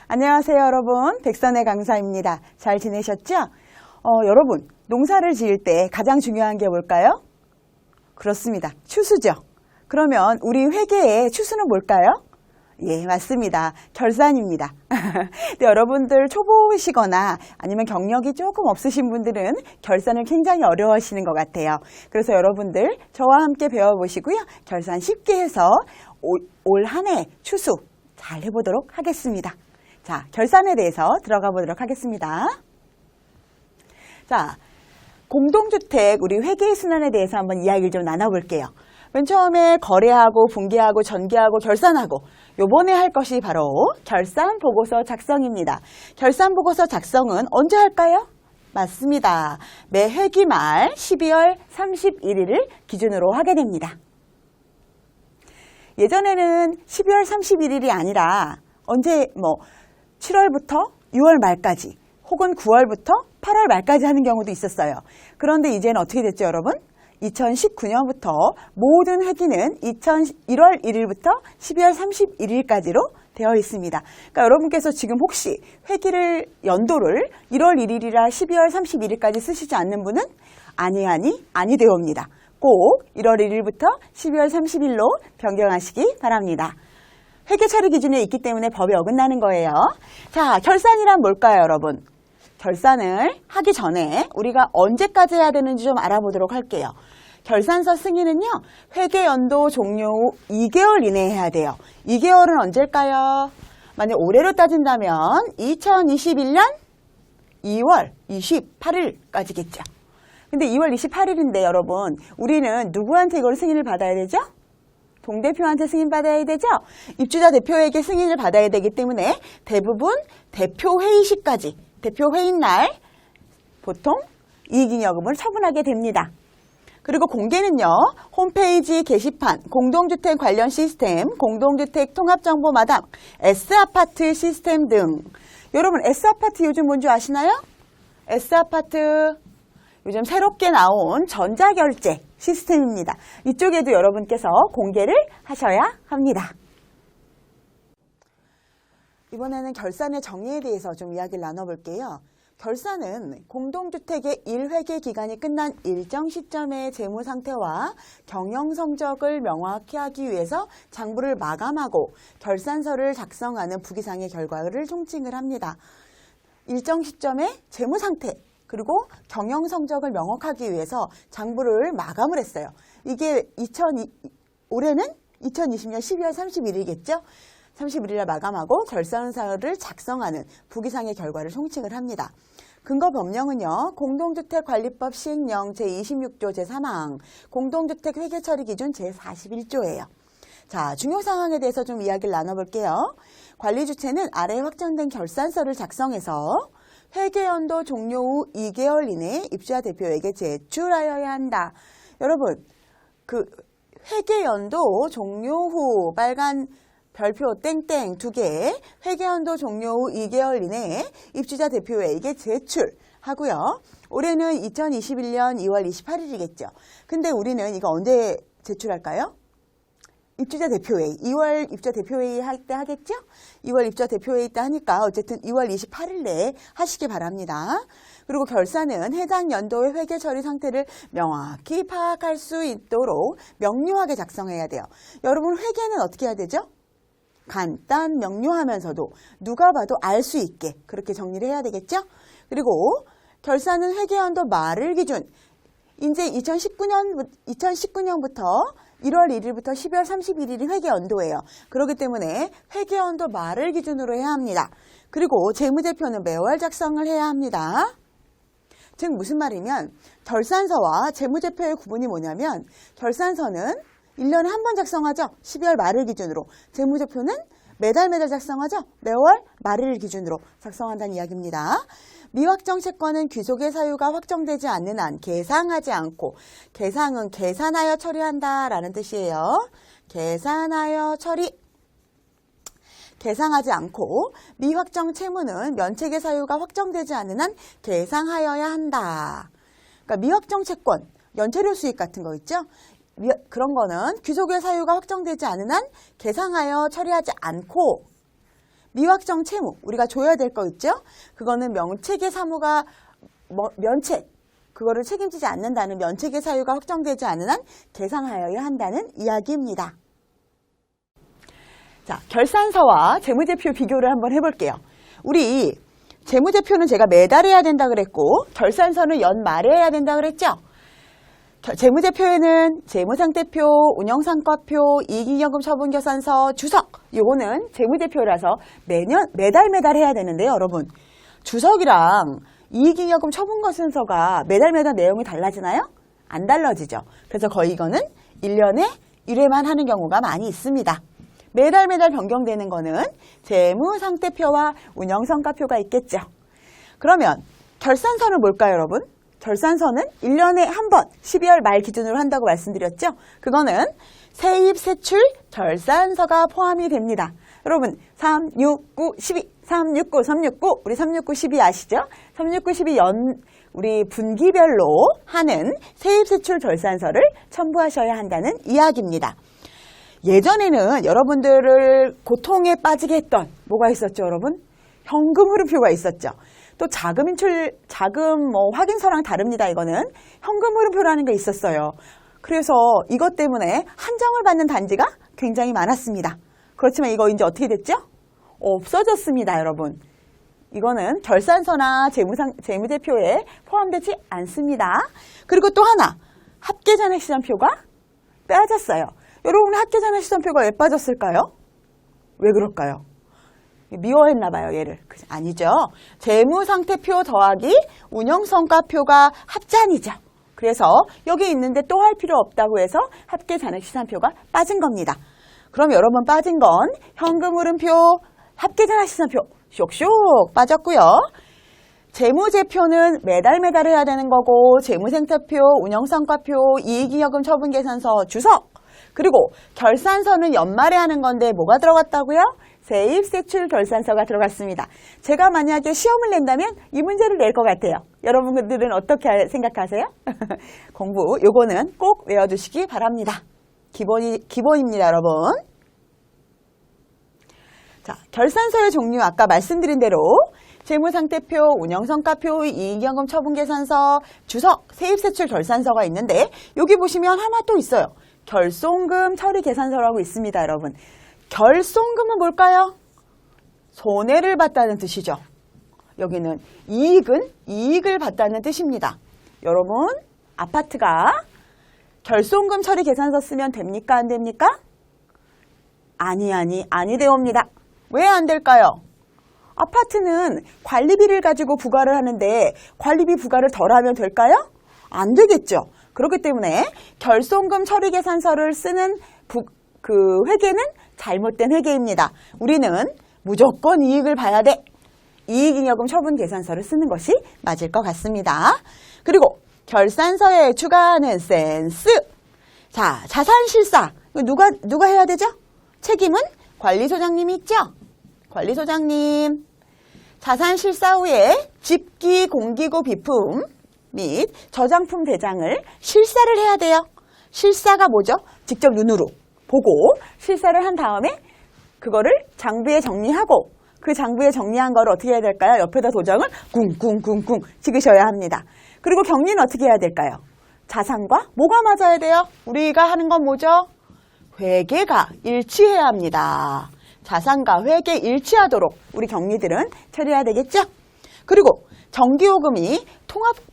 안녕하세요 여러분, 백선의 강사입니다. 잘 지내셨죠? 여러분, 농사를 지을 때 가장 중요한 게 뭘까요? 그렇습니다. 추수죠. 그러면 우리 회계의 추수는 뭘까요? 예, 맞습니다. 결산입니다. 근데 여러분들 초보시거나 아니면 경력이 조금 없으신 분들은 결산을 굉장히 어려워하시는 것 같아요. 그래서 여러분들 저와 함께 배워보시고요. 결산 쉽게 해서 올 한 해 추수 잘 해보도록 하겠습니다. 자, 결산에 대해서 들어가 보도록 하겠습니다. 자, 공동주택 우리 회계순환에 대해서 한번 이야기를 좀 나눠볼게요. 맨 처음에 거래하고 분기하고 전기하고 결산하고 요번에 할 것이 바로 결산보고서 작성입니다. 결산보고서 작성은 언제 할까요? 맞습니다. 매 회기 말 12월 31일을 기준으로 하게 됩니다. 예전에는 12월 31일이 아니라 언제 7월부터 6월 말까지 혹은 9월부터 8월 말까지 하는 경우도 있었어요. 그런데 이제는 어떻게 됐죠, 여러분? 2019년부터 모든 회기는 1월 1일부터 12월 31일까지로 되어 있습니다. 그러니까 여러분께서 지금 혹시 회기를 연도를 1월 1일이라 12월 31일까지 쓰시지 않는 분은 아니 되옵니다. 꼭 1월 1일부터 12월 30일로 변경하시기 바랍니다. 회계 처리 기준에 있기 때문에 법에 어긋나는 거예요. 자, 결산이란 뭘까요, 여러분? 결산을 하기 전에 우리가 언제까지 해야 되는지 좀 알아보도록 할게요. 결산서 승인은요, 회계연도 종료 후 2개월 이내에 해야 돼요. 2개월은 언제일까요? 만약 올해로 따진다면 2021년 2월 28일까지겠죠. 근데 2월 28일인데 여러분, 우리는 누구한테 이걸 승인을 받아야 되죠? 동대표한테 승인받아야 되죠? 입주자 대표에게 승인을 받아야 되기 때문에 대부분 대표회의 시까지, 대표회의 날 보통 이익잉여금을 처분하게 됩니다. 그리고 공개는요, 홈페이지 게시판, 공동주택 관련 시스템, 공동주택 통합정보마당, S아파트 시스템 등. 여러분, S아파트 요즘 뭔지 아시나요? S아파트 요즘 새롭게 나온 전자결제 시스템입니다. 이쪽에도 여러분께서 공개를 하셔야 합니다. 이번에는 결산의 정의에 대해서 좀 이야기를 나눠볼게요. 결산은 공동주택의 1회계 기간이 끝난 일정 시점의 재무 상태와 경영 성적을 명확히 하기 위해서 장부를 마감하고 결산서를 작성하는 부기상의 결과를 총칭을 합니다. 일정 시점의 재무 상태 그리고 경영 성적을 명확하기 위해서 장부를 마감을 했어요. 이게 올해는 2020년 12월 31일이겠죠? 31일에 마감하고 결산서를 작성하는 부기상의 결과를 총칭을 합니다. 근거 법령은요, 공동주택관리법 시행령 제26조 제3항, 공동주택 회계처리 기준 제41조예요. 자, 중요 사항에 대해서 좀 이야기를 나눠볼게요. 관리주체는 아래 확정된 결산서를 작성해서 회계연도 종료 후 2개월 이내에 입주자 대표에게 제출하여야 한다. 여러분, 회계연도 종료 후 빨간 별표 땡땡 2개, 회계연도 종료 후 2개월 이내에 입주자 대표에게 제출하고요. 올해는 2021년 2월 28일이겠죠. 근데 우리는 이거 언제 제출할까요? 입주자 대표회의, 2월 입주자 대표회의 할 때 하겠죠? 2월 입주자 대표회의 때 하니까 어쨌든 2월 28일 내에 하시기 바랍니다. 그리고 결산은 해당 연도의 회계 처리 상태를 명확히 파악할 수 있도록 명료하게 작성해야 돼요. 여러분, 회계는 어떻게 해야 되죠? 간단 명료하면서도 누가 봐도 알 수 있게 그렇게 정리를 해야 되겠죠? 그리고 결산은 회계연도 말을 기준, 이제 2019년부터 1월 1일부터 12월 31일이 회계연도예요. 그렇기 때문에 회계연도 말을 기준으로 해야 합니다. 그리고 재무제표는 매월 작성을 해야 합니다. 즉 무슨 말이면 결산서와 재무제표의 구분이 뭐냐면 결산서는 1년에 한 번 작성하죠. 12월 말을 기준으로. 재무제표는 매달 작성하죠. 매월 말을 기준으로 작성한다는 이야기입니다. 미확정 채권은 귀속의 사유가 확정되지 않는 한 계상하지 않고, 계상은 계산하여 처리한다 라는 뜻이에요. 계산하여 처리. 계상하지 않고, 미확정 채무는 면책의 사유가 확정되지 않는 한 계상하여야 한다. 그러니까 미확정 채권, 연체료 수익 같은 거 있죠? 그런 거는 귀속의 사유가 확정되지 않은 한 계상하여 처리하지 않고, 미확정 채무, 우리가 줘야 될 거 있죠? 그거는 명책의 사무가 면책, 그거를 책임지지 않는다는 면책의 사유가 확정되지 않은 한 계상하여야 한다는 이야기입니다. 자, 결산서와 재무제표 비교를 한번 해볼게요. 우리 재무제표는 제가 매달 해야 된다 그랬고 결산서는 연말에 해야 된다 그랬죠? 재무제표에는 재무상태표, 운영성과표, 이익잉여금 처분계산서, 주석, 요거는 재무제표라서 매달 해야 되는데요, 여러분. 주석이랑 이익잉여금 처분계산서가 매달 내용이 달라지나요? 안 달라지죠. 그래서 거의 이거는 1년에 1회만 하는 경우가 많이 있습니다. 매달 변경되는 거는 재무상태표와 운영성과표가 있겠죠. 그러면 결산서는 뭘까요, 여러분? 결산서는 1년에 한 번 12월 말 기준으로 한다고 말씀드렸죠. 그거는 세입, 세출, 결산서가 포함이 됩니다. 여러분 3, 6, 9, 12, 3, 6, 9, 369 우리 3, 6, 9, 12 아시죠? 3, 6, 9, 12 우리 분기별로 하는 세입, 세출, 결산서를 첨부하셔야 한다는 이야기입니다. 예전에는 여러분들을 고통에 빠지게 했던 뭐가 있었죠, 여러분? 현금 흐름표가 있었죠. 또 자금 확인서랑 다릅니다. 이거는 현금 흐름표라는 게 있었어요. 그래서 이것 때문에 한정을 받는 단지가 굉장히 많았습니다. 그렇지만 이거 이제 어떻게 됐죠? 없어졌습니다, 여러분. 이거는 결산서나 재무제표에 포함되지 않습니다. 그리고 또 하나, 합계잔액시장표가 빠졌어요. 여러분의 합계잔액시장표가 왜 빠졌을까요? 왜 그럴까요? 미워했나봐요, 얘를. 아니죠. 재무상태표 더하기 운영성과표가 합산이죠. 그래서 여기 있는데 또 할 필요 없다고 해서 합계잔액시장표가 빠진 겁니다. 그럼 여러분 빠진 건 현금흐름표, 합계잔액시장표 쇽쇽 빠졌고요. 재무제표는 매달 해야 되는 거고 재무상태표, 운영성과표, 이익잉여금 처분계산서, 주석 그리고 결산서는 연말에 하는 건데 뭐가 들어갔다고요? 세입, 세출, 결산서가 들어갔습니다. 제가 만약에 시험을 낸다면 이 문제를 낼 것 같아요. 여러분들은 어떻게 생각하세요? 공부 요거는 꼭 외워두시기 바랍니다. 기본입니다, 여러분. 자, 결산서의 종류 아까 말씀드린 대로 재무상태표, 운영성과표, 이익잉여금 처분계산서, 주석, 세입, 세출, 결산서가 있는데 여기 보시면 하나 또 있어요. 결손금 처리계산서라고 있습니다, 여러분. 결손금은 뭘까요? 손해를 봤다는 뜻이죠. 여기는 이익을 봤다는 뜻입니다. 여러분, 아파트가 결손금 처리 계산서 쓰면 됩니까? 안 됩니까? 아니 되옵니다. 왜 안 될까요? 아파트는 관리비를 가지고 부과를 하는데 관리비 부과를 덜 하면 될까요? 안 되겠죠. 그렇기 때문에 결손금 처리 계산서를 쓰는 회계는 잘못된 회계입니다. 우리는 무조건 이익을 봐야 돼. 이익잉여금 처분 계산서를 쓰는 것이 맞을 것 같습니다. 그리고 결산서에 추가하는 센스. 자, 자산실사. 누가 해야 되죠? 책임은 관리소장님이 있죠? 관리소장님. 자산실사 후에 집기, 공기구, 비품 및 저장품 대장을 실사를 해야 돼요. 실사가 뭐죠? 직접 눈으로 보고 실사를 한 다음에 그거를 장부에 정리하고 그 장부에 정리한 거를 어떻게 해야 될까요? 옆에다 도장을 쿵쿵쿵쿵 찍으셔야 합니다. 그리고 격리는 어떻게 해야 될까요? 자산과 뭐가 맞아야 돼요? 우리가 하는 건 뭐죠? 회계가 일치해야 합니다. 자산과 회계 일치하도록 우리 격리들은 처리해야 되겠죠? 그리고 정기요금이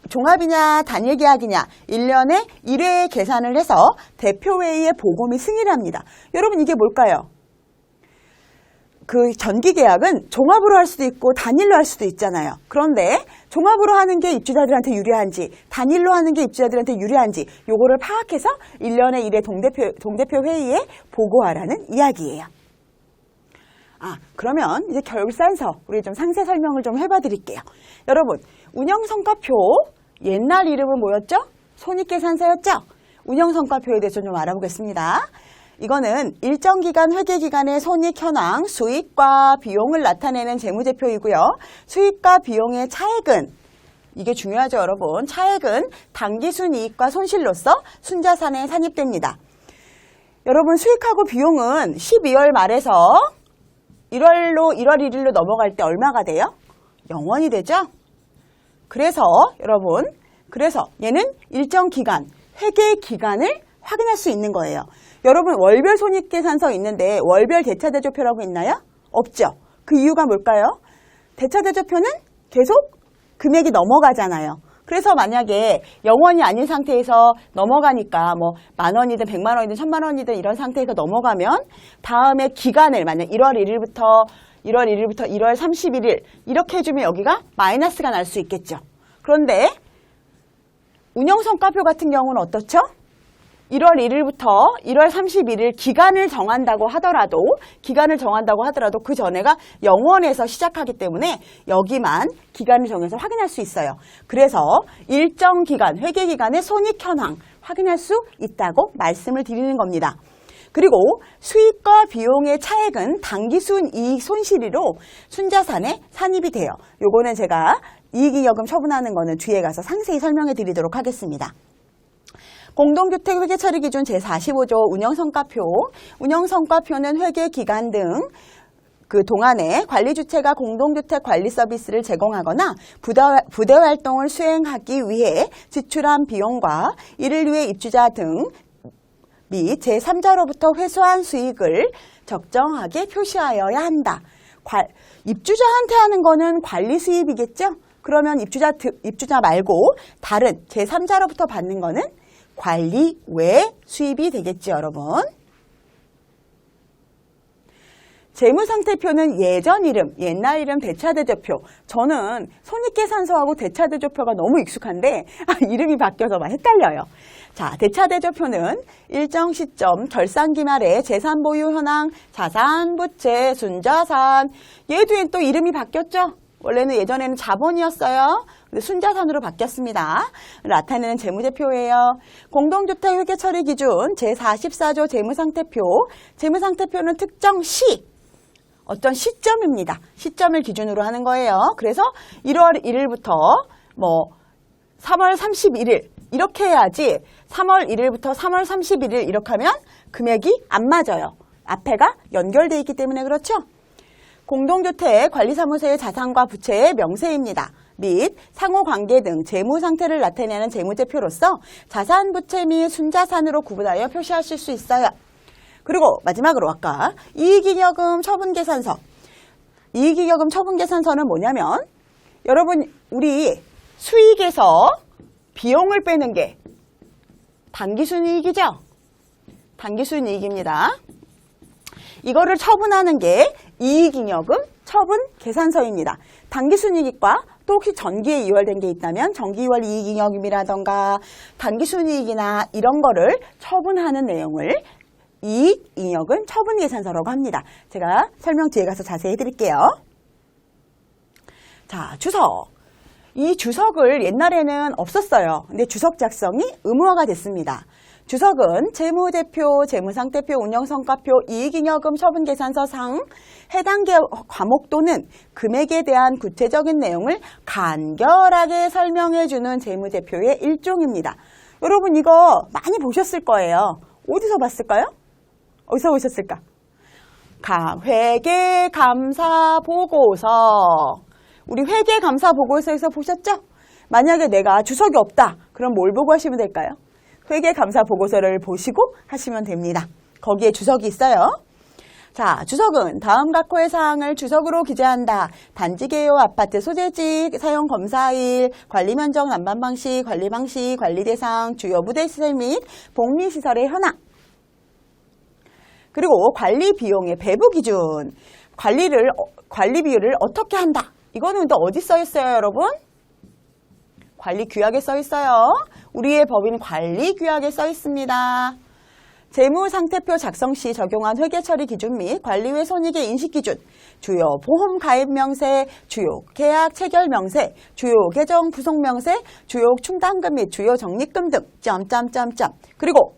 종합이냐 단일계약이냐 1년에 1회 계산을 해서 대표회의에 보고 및 승인을 합니다. 여러분 이게 뭘까요? 그 전기계약은 종합으로 할 수도 있고 단일로 할 수도 있잖아요. 그런데 종합으로 하는 게 입주자들한테 유리한지 단일로 하는 게 입주자들한테 유리한지 요거를 파악해서 1년에 1회 동대표 회의에 보고하라는 이야기예요. 그러면 이제 결산서 우리 좀 상세 설명을 좀 해봐 드릴게요. 여러분 운영성과표 옛날 이름은 뭐였죠? 손익계산서였죠? 운영성과표에 대해서 좀 알아보겠습니다. 이거는 일정 기간 회계기간의 손익 현황, 수익과 비용을 나타내는 재무제표이고요. 수익과 비용의 차액은 이게 중요하죠, 여러분. 차액은 당기순이익과 손실로서 순자산에 산입됩니다. 여러분 수익하고 비용은 12월 말에서 1월로 1월 1일로 넘어갈 때 얼마가 돼요? 0원이 되죠? 그래서 여러분, 그래서 얘는 일정 기간, 회계 기간을 확인할 수 있는 거예요. 여러분 월별 손익계산서 있는데 월별 대차대조표라고 있나요? 없죠. 그 이유가 뭘까요? 대차대조표는 계속 금액이 넘어가잖아요. 그래서 만약에 0원이 아닌 상태에서 넘어가니까 뭐 10,000원이든 1,000,000원이든 1,000,000원이든 이런 상태에서 넘어가면 다음에 기간을 만약 1월 1월 1월 31일 이렇게 해주면 여기가 마이너스가 날 수 있겠죠. 그런데 운영성과표 같은 경우는 어떻죠? 1월 1일부터 1월 31일 기간을 정한다고 하더라도 그 전에가 0원에서 시작하기 때문에 여기만 기간을 정해서 확인할 수 있어요. 그래서 일정 기간, 회계 기간의 손익 현황 확인할 수 있다고 말씀을 드리는 겁니다. 그리고 수익과 비용의 차액은 당기순 이익 손실이로 순자산에 산입이 돼요. 요거는 제가 이익잉여금 처분하는 거는 뒤에 가서 상세히 설명해 드리도록 하겠습니다. 공동주택 회계처리 기준 제45조 운영성과표. 운영성과표는 회계기간 등 그 동안에 관리주체가 공동주택 관리 서비스를 제공하거나 부대 활동을 수행하기 위해 지출한 비용과 이를 위해 입주자 등 및 제3자로부터 회수한 수익을 적정하게 표시하여야 한다. 입주자한테 하는 거는 관리 수입이겠죠? 그러면 입주자 말고 다른 제3자로부터 받는 거는 관리 외 수입이 되겠죠, 여러분. 재무상태표는 예전 이름, 옛날 이름 대차대조표. 저는 손익계산서하고 대차대조표가 너무 익숙한데 이름이 바뀌어서 막 헷갈려요. 자, 대차대조표는 일정 시점 결산기 말에 재산 보유 현황, 자산, 부채, 순자산. 얘도 또 이름이 바뀌었죠? 원래는 예전에는 자본이었어요. 근데 순자산으로 바뀌었습니다. 나타내는 재무제표예요. 공동주택 회계처리 기준 제44조 재무상태표. 재무상태표는 특정 시, 어떤 시점입니다. 시점을 기준으로 하는 거예요. 그래서 1월 1일부터 뭐 3월 31일 이렇게 해야지 3월 1일부터 3월 31일 이렇게 하면 금액이 안 맞아요. 앞에가 연결되어 있기 때문에 그렇죠. 공동주택 관리사무소의 자산과 부채의 명세입니다. 및 상호관계 등 재무상태를 나타내는 재무제표로서 자산, 부채 및 순자산으로 구분하여 표시하실 수 있어요. 그리고 마지막으로 아까 이익잉여금 처분계산서. 이익잉여금 처분계산서는 뭐냐면 여러분 우리 수익에서 비용을 빼는 게 당기순이익이죠? 당기순이익입니다. 이거를 처분하는 게 이익잉여금 처분계산서입니다. 당기순이익과 또 혹시 전기에 이월된 게 있다면 전기이월 이익잉여금이라던가 단기순이익이나 이런 거를 처분하는 내용을 이익잉여금 처분계산서라고 합니다. 제가 설명 뒤에 가서 자세히 해드릴게요. 자, 주석. 이 주석을 옛날에는 없었어요. 근데 주석 작성이 의무화가 됐습니다. 주석은 재무제표, 재무상태표, 운영성과표, 이익잉여금 처분계산서상 해당 과목 또는 금액에 대한 구체적인 내용을 간결하게 설명해주는 재무제표의 일종입니다. 여러분 이거 많이 보셨을 거예요. 어디서 봤을까요? 어디서 보셨을까? 회계감사보고서. 우리 회계감사보고서에서 보셨죠? 만약에 내가 주석이 없다. 그럼 뭘 보고 하시면 될까요? 회계감사보고서를 보시고 하시면 됩니다. 거기에 주석이 있어요. 자, 주석은 다음 각호의 사항을 주석으로 기재한다. 단지 개요, 아파트 소재지, 사용 검사일, 관리 면적, 난반 방식, 관리 방식, 관리 대상, 주요 부대 시설 및 복리 시설의 현황. 그리고 관리 비용의 배부 기준. 관리 비율을 어떻게 한다. 이거는 또 어디 써 있어요, 여러분? 관리 규약에 써 있어요. 우리의 법인 관리 규약에 써 있습니다. 재무상태표 작성 시 적용한 회계처리 기준 및 관리외 손익의 인식 기준, 주요 보험 가입 명세, 주요 계약 체결 명세, 주요 계정 부속 명세, 주요 충당금 및 주요 적립금 등 그리고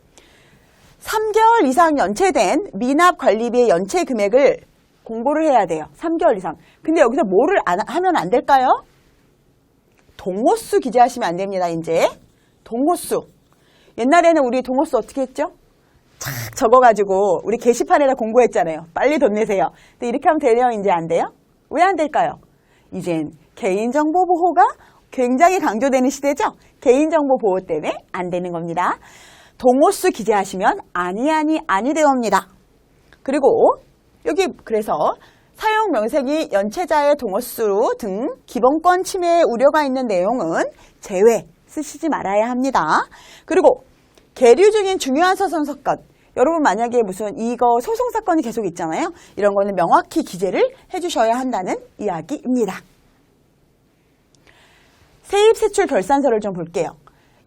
3개월 이상 연체된 미납 관리비의 연체 금액을 공고를 해야 돼요. 3개월 이상. 근데 여기서 뭐를 하면 안 될까요? 동호수 기재하시면 안 됩니다. 이제 동호수. 옛날에는 우리 동호수 어떻게 했죠? 쫙 적어가지고 우리 게시판에다 공고했잖아요. 빨리 돈 내세요. 근데 이렇게 하면 되려 이제 안 돼요? 왜 안 될까요? 이젠 개인정보 보호가 굉장히 강조되는 시대죠. 개인정보 보호 때문에 안 되는 겁니다. 동호수 기재하시면 아니 되옵니다. 그리고 여기 그래서 사용 명색이 연체자의 동호수 등 기본권 침해 우려가 있는 내용은 제외 쓰시지 말아야 합니다. 그리고 계류 중인 중요한 소송사건, 여러분 만약에 무슨 이거 소송사건이 계속 있잖아요. 이런 거는 명확히 기재를 해주셔야 한다는 이야기입니다. 세입세출 결산서를 좀 볼게요.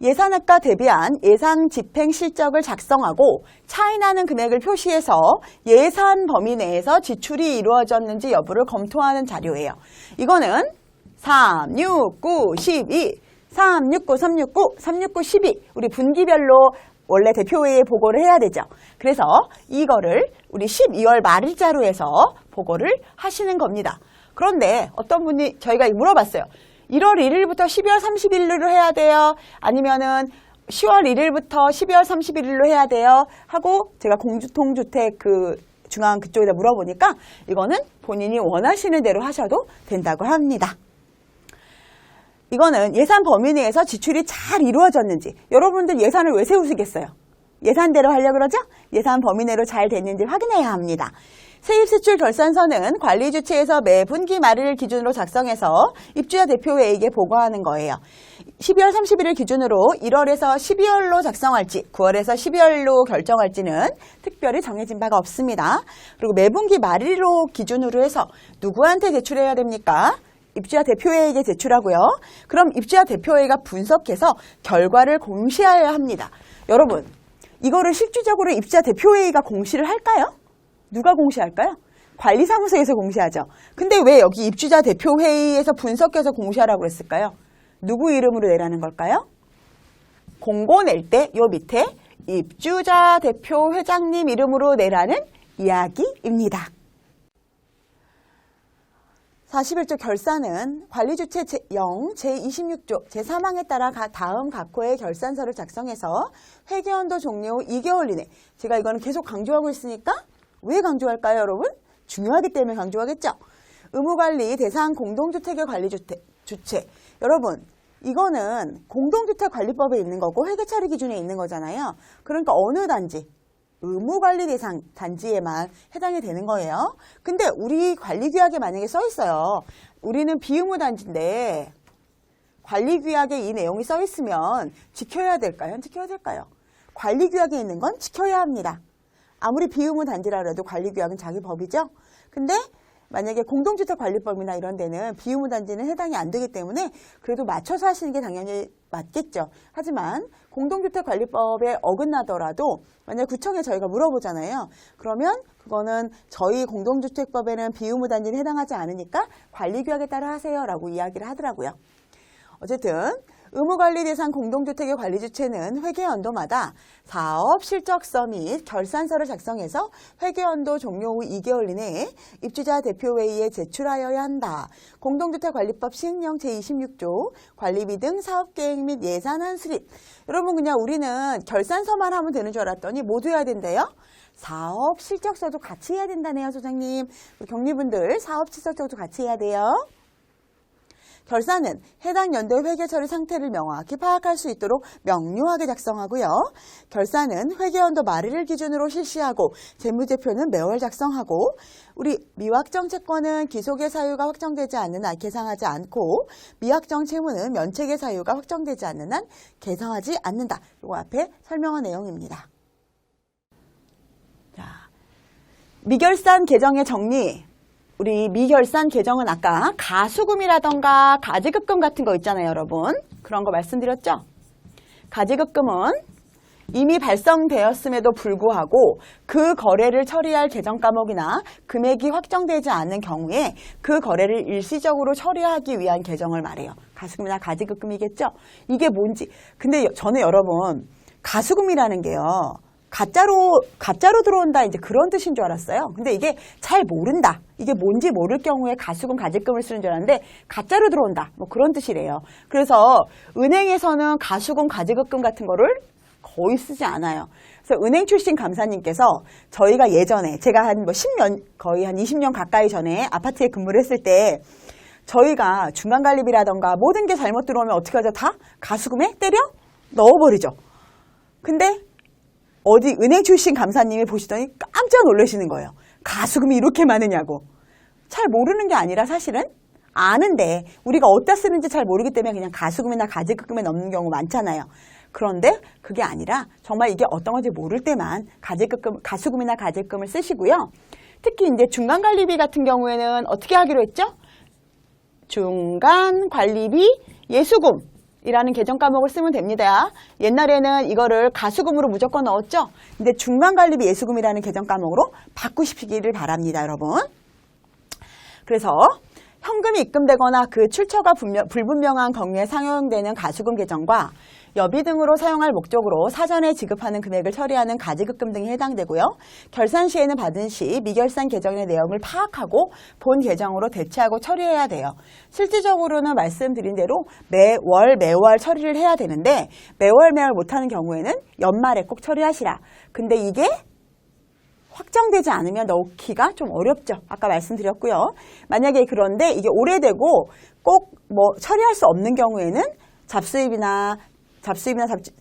예산액과 대비한 예산 집행 실적을 작성하고 차이나는 금액을 표시해서 예산 범위 내에서 지출이 이루어졌는지 여부를 검토하는 자료예요. 이거는 3, 6, 9, 12, 3, 6, 9, 369, 369, 12 우리 분기별로 원래 대표회의에 보고를 해야 되죠. 그래서 이거를 우리 12월 말일자로 해서 보고를 하시는 겁니다. 그런데 어떤 분이 저희가 물어봤어요. 1월 1일부터 12월 31일로 해야 돼요? 아니면은 10월 1일부터 12월 31일로 해야 돼요? 하고 제가 공주통주택 중앙 그쪽에다 물어보니까 이거는 본인이 원하시는 대로 하셔도 된다고 합니다. 이거는 예산 범위 내에서 지출이 잘 이루어졌는지, 여러분들 예산을 왜 세우시겠어요? 예산대로 하려고 그러죠? 예산 범위 내로 잘 됐는지 확인해야 합니다. 세입세출 결산서는 관리주체에서 매 분기 말을 기준으로 작성해서 입주자 대표회의에 보고하는 거예요. 12월 31일 기준으로 1월에서 12월로 작성할지 9월에서 12월로 결정할지는 특별히 정해진 바가 없습니다. 그리고 매 분기 말일로 기준으로 해서 누구한테 제출해야 됩니까? 입주자 대표회의에 제출하고요. 그럼 입주자 대표회의가 분석해서 결과를 공시해야 합니다. 여러분, 이거를 실질적으로 입주자 대표회의가 공시를 할까요? 누가 공시할까요? 관리사무소에서 공시하죠. 근데 왜 여기 입주자 대표회의에서 분석해서 공시하라고 그랬을까요? 누구 이름으로 내라는 걸까요? 공고 낼 때 요 밑에 입주자 대표 회장님 이름으로 내라는 이야기입니다. 41조 결산은 관리주체 제0, 제26조, 제3항에 따라 다음 각 호의 결산서를 작성해서 회계연도 종료 후 2개월 이내. 제가 이거는 계속 강조하고 있으니까 왜 강조할까요, 여러분? 중요하기 때문에 강조하겠죠? 의무관리 대상 공동주택의 주체. 여러분, 이거는 공동주택관리법에 있는 거고 회계처리 기준에 있는 거잖아요. 그러니까 어느 단지? 의무관리 대상 단지에만 해당이 되는 거예요. 근데 우리 관리규약에 만약에 써 있어요. 우리는 비의무 단지인데 관리규약에 이 내용이 써 있으면 지켜야 될까요? 안 지켜야 될까요? 관리규약에 있는 건 지켜야 합니다. 아무리 비의무 단지라 해도 관리규약은 자기 법이죠. 근데 만약에 공동주택관리법이나 이런 데는 비의무 단지는 해당이 안 되기 때문에 그래도 맞춰서 하시는 게 당연히 맞겠죠. 하지만 공동주택관리법에 어긋나더라도 만약 구청에 저희가 물어보잖아요. 그러면 그거는 저희 공동주택법에는 비의무 단지는 해당하지 않으니까 관리규약에 따라 하세요라고 이야기를 하더라고요. 어쨌든 의무관리 대상 공동주택의 관리주체는 회계연도마다 사업 실적서 및 결산서를 작성해서 회계연도 종료 후 2개월 이내에 입주자 대표회의에 제출하여야 한다. 공동주택관리법 시행령 제26조 관리비 등 사업계획 및 예산안 수립. 여러분 그냥 우리는 결산서만 하면 되는 줄 알았더니 모두 해야 된대요. 사업 실적서도 같이 해야 된다네요, 소장님. 경리분들 사업 실적서도 같이 해야 돼요. 결산은 해당 연도의 회계처리 상태를 명확히 파악할 수 있도록 명료하게 작성하고요. 결산은 회계연도 말일을 기준으로 실시하고 재무제표는 매월 작성하고 우리 미확정 채권은 기속의 사유가 확정되지 않는 한 계상하지 않고 미확정 채무는 면책의 사유가 확정되지 않는 한 계상하지 않는다. 이거 앞에 설명한 내용입니다. 자, 미결산 계정의 정리. 우리 미결산 계정은 아까 가수금이라던가 가지급금 같은 거 있잖아요, 여러분. 그런 거 말씀드렸죠? 가지급금은 이미 발송되었음에도 불구하고 그 거래를 처리할 계정 과목이나 금액이 확정되지 않는 경우에 그 거래를 일시적으로 처리하기 위한 계정을 말해요. 가수금이나 가지급금이겠죠? 이게 뭔지. 근데 저는 여러분, 가수금이라는 게요. 가짜로 들어온다 이제 그런 뜻인 줄 알았어요. 근데 이게 잘 모른다. 이게 뭔지 모를 경우에 가수금, 가지금을 쓰는 줄 알았는데 가짜로 들어온다. 뭐 그런 뜻이래요. 그래서 은행에서는 가수금, 가지급금 같은 거를 거의 쓰지 않아요. 그래서 은행 출신 감사님께서 저희가 예전에 제가 한 10년, 거의 한 20년 가까이 전에 아파트에 근무를 했을 때 저희가 중간관리비라던가 모든 게 잘못 들어오면 어떻게 하죠? 다 가수금에 때려 넣어버리죠. 근데 어디 은행 출신 감사님이 보시더니 깜짝 놀라시는 거예요. 가수금이 이렇게 많으냐고. 잘 모르는 게 아니라 사실은 아는데 우리가 어디다 쓰는지 잘 모르기 때문에 그냥 가수금이나 가지급금에 넣는 경우 많잖아요. 그런데 그게 아니라 정말 이게 어떤 건지 모를 때만 가수금이나 가지급금을 쓰시고요. 특히 이제 중간관리비 같은 경우에는 어떻게 하기로 했죠? 중간관리비 예수금이라는 계정 과목을 쓰면 됩니다. 옛날에는 이거를 가수금으로 무조건 넣었죠? 근데 중간관리비 예수금이라는 계정 과목으로 바꾸시기를 바랍니다, 여러분. 그래서 현금이 입금되거나 그 출처가 불분명한 경우에 사용되는 가수금 계정과 여비 등으로 사용할 목적으로 사전에 지급하는 금액을 처리하는 가지급금 등에 해당되고요. 결산 시에는 받은 시 미결산 계정의 내용을 파악하고 본 계정으로 대체하고 처리해야 돼요. 실질적으로는 말씀드린 대로 매월 처리를 해야 되는데 매월 못하는 경우에는 연말에 꼭 처리하시라. 근데 이게 확정되지 않으면 넣기가 좀 어렵죠. 아까 말씀드렸고요. 만약에 그런데 이게 오래되고 꼭 처리할 수 없는 경우에는 잡수입이나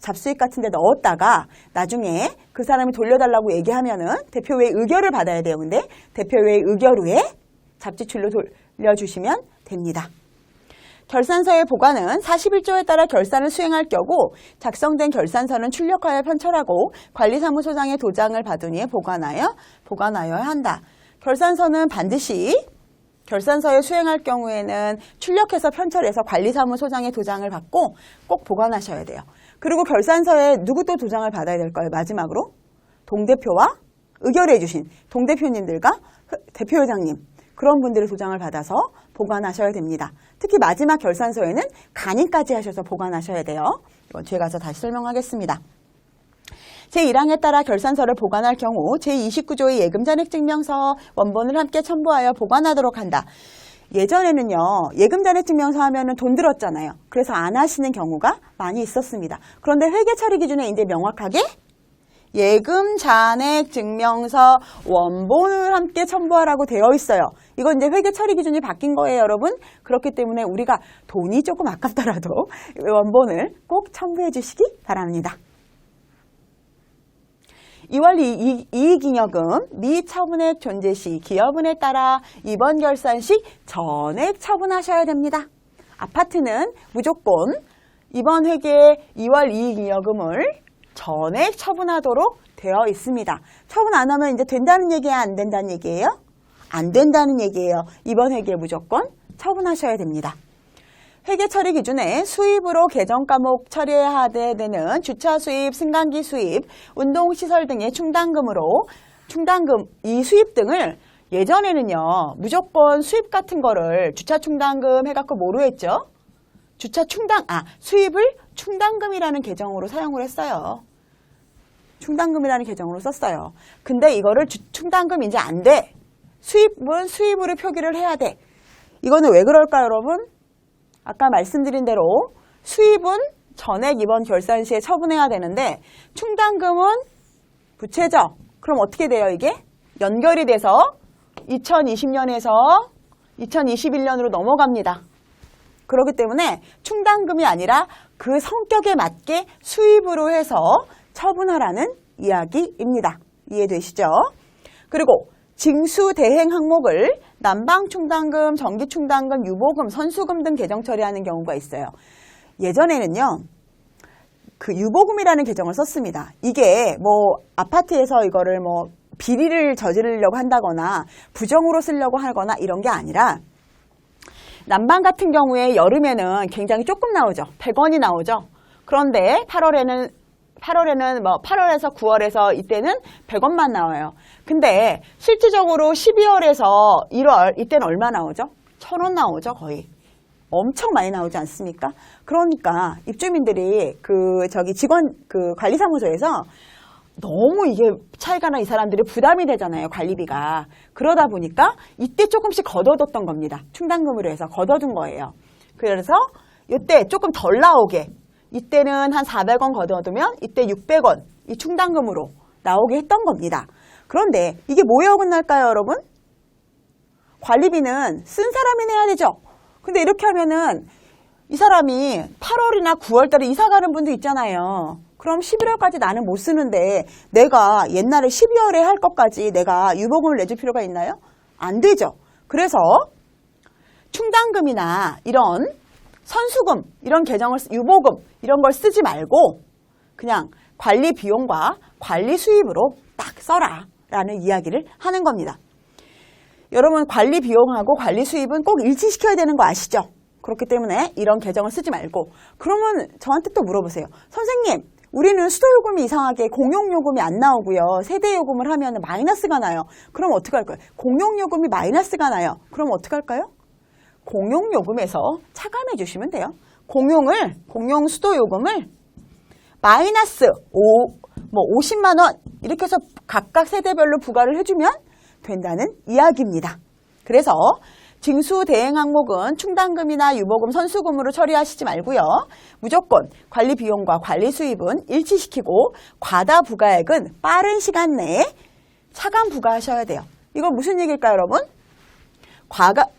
잡수입 같은 데 넣었다가 나중에 그 사람이 돌려달라고 얘기하면은 대표회의 의결을 받아야 돼요. 근데 대표회의 의결 후에 잡지출로 돌려주시면 됩니다. 결산서의 보관은 41조에 따라 결산을 수행할 경우 작성된 결산서는 출력하여 편철하고 관리사무소장의 도장을 받은 후에 보관하여야 한다. 결산서는 반드시 결산서에 수행할 경우에는 출력해서 편철해서 관리사무소장의 도장을 받고 꼭 보관하셔야 돼요. 그리고 결산서에 누구 또 도장을 받아야 될까요? 마지막으로 동대표와 의결해 주신 동대표님들과 대표회장님 그런 분들의 도장을 받아서 보관하셔야 됩니다. 특히 마지막 결산서에는 간인까지 하셔서 보관하셔야 돼요. 이건 뒤에 가서 다시 설명하겠습니다. 제1항에 따라 결산서를 보관할 경우 제29조의 예금잔액증명서 원본을 함께 첨부하여 보관하도록 한다. 예전에는요. 예금잔액증명서 하면은 돈 들었잖아요. 그래서 안 하시는 경우가 많이 있었습니다. 그런데 회계처리 기준에 이제 명확하게 예금잔액증명서 원본을 함께 첨부하라고 되어 있어요. 이건 이제 회계처리 기준이 바뀐 거예요, 여러분. 그렇기 때문에 우리가 돈이 조금 아깝더라도 원본을 꼭 첨부해 주시기 바랍니다. 2월 이익잉여금 미 처분액 존재 시 기여분에 따라 이번 결산 시 전액 처분하셔야 됩니다. 아파트는 무조건 이번 회계에 2월 이익잉여금을 전액 처분하도록 되어 있습니다. 처분 안 하면 이제 된다는 얘기예요? 안 된다는 얘기예요? 안 된다는 얘기예요. 이번 회계에 무조건 처분하셔야 됩니다. 회계 처리 기준에 수입으로 계정 과목 처리해야 되는 주차 수입, 승강기 수입, 운동시설 등의 충당금 이 수입 등을 예전에는요 무조건 수입 같은 거를 주차 충당금 해갖고 뭐로 했죠? 수입을 충당금이라는 계정으로 사용을 했어요. 충당금이라는 계정으로 썼어요. 근데 이거를 충당금 이제 안 돼. 수입은 수입으로 표기를 해야 돼. 이거는 왜 그럴까요, 여러분? 아까 말씀드린 대로 수입은 전액 이번 결산 시에 처분해야 되는데 충당금은 부채죠. 그럼 어떻게 돼요, 이게? 연결이 돼서 2020년에서 2021년으로 넘어갑니다. 그렇기 때문에 충당금이 아니라 그 성격에 맞게 수입으로 해서 처분하라는 이야기입니다. 이해되시죠? 그리고 징수 대행 항목을 난방충당금, 전기충당금, 유보금, 선수금 등 계정 처리하는 경우가 있어요. 예전에는요. 그 유보금이라는 계정을 썼습니다. 이게 아파트에서 이거를 비리를 저지르려고 한다거나 부정으로 쓰려고 하거나 이런 게 아니라 난방 같은 경우에 여름에는 굉장히 조금 나오죠. 100원이 나오죠. 그런데 8월에서 9월에서 이때는 100원만 나와요. 근데 실질적으로 12월에서 1월 이때는 얼마 나오죠? 1,000원 나오죠, 거의. 엄청 많이 나오지 않습니까? 그러니까 입주민들이 관리사무소에서 너무 이게 차이가 나 이 사람들이 부담이 되잖아요, 관리비가. 그러다 보니까 이때 조금씩 걷어뒀던 겁니다. 충당금으로 해서 걷어둔 거예요. 그래서 이때 조금 덜 나오게 이때는 한 400원 걷어두면 이때 600원 이 충당금으로 나오게 했던 겁니다. 그런데 이게 뭐에 어긋날까요, 여러분? 관리비는 쓴 사람이 내야 되죠. 근데 이렇게 하면은 이 사람이 8월이나 9월 달에 이사 가는 분도 있잖아요. 그럼 11월까지 나는 못 쓰는데 내가 옛날에 12월에 할 것까지 내가 유보금을 내줄 필요가 있나요? 안 되죠. 그래서 충당금이나 이런 선수금, 이런 계정을, 유보금 이런 걸 쓰지 말고 그냥 관리 비용과 관리 수입으로 딱 써라 라는 이야기를 하는 겁니다. 여러분 관리 비용하고 관리 수입은 꼭 일치시켜야 되는 거 아시죠? 그렇기 때문에 이런 계정을 쓰지 말고 그러면 저한테 또 물어보세요. 선생님 우리는 수도요금이 이상하게 공용요금이 안 나오고요. 세대요금을 하면 마이너스가 나요. 그럼 어떻게 할까요? 공용요금이 마이너스가 나요. 그럼 어떻게 할까요? 공용요금에서 차감해 주시면 돼요. 공용 수도요금을 마이너스 50만 원 이렇게 해서 각각 세대별로 부과를 해주면 된다는 이야기입니다. 그래서 징수 대행 항목은 충당금이나 유보금, 선수금으로 처리하시지 말고요. 무조건 관리 비용과 관리 수입은 일치시키고 과다 부가액은 빠른 시간 내에 차감 부과하셔야 돼요. 이거 무슨 얘기일까요, 여러분?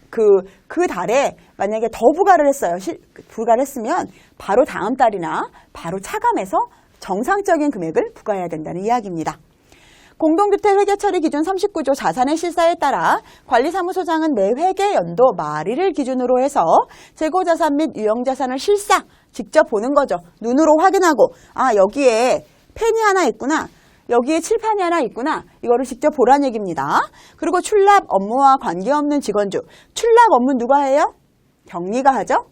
그 달에 만약에 더 부과를 했어요. 부과를 했으면 바로 다음 달이나 바로 차감해서 정상적인 금액을 부과해야 된다는 이야기입니다. 공동주택 회계처리 기준 39조 자산의 실사에 따라 관리사무소장은 매 회계 연도 말일을 기준으로 해서 재고자산 및 유형자산을 실사 직접 보는 거죠. 눈으로 확인하고 여기에 펜이 하나 있구나. 여기에 칠판이 하나 있구나. 이거를 직접 보란 얘기입니다. 그리고 출납 업무와 관계없는 직원주. 출납 업무 누가 해요? 경리가 하죠.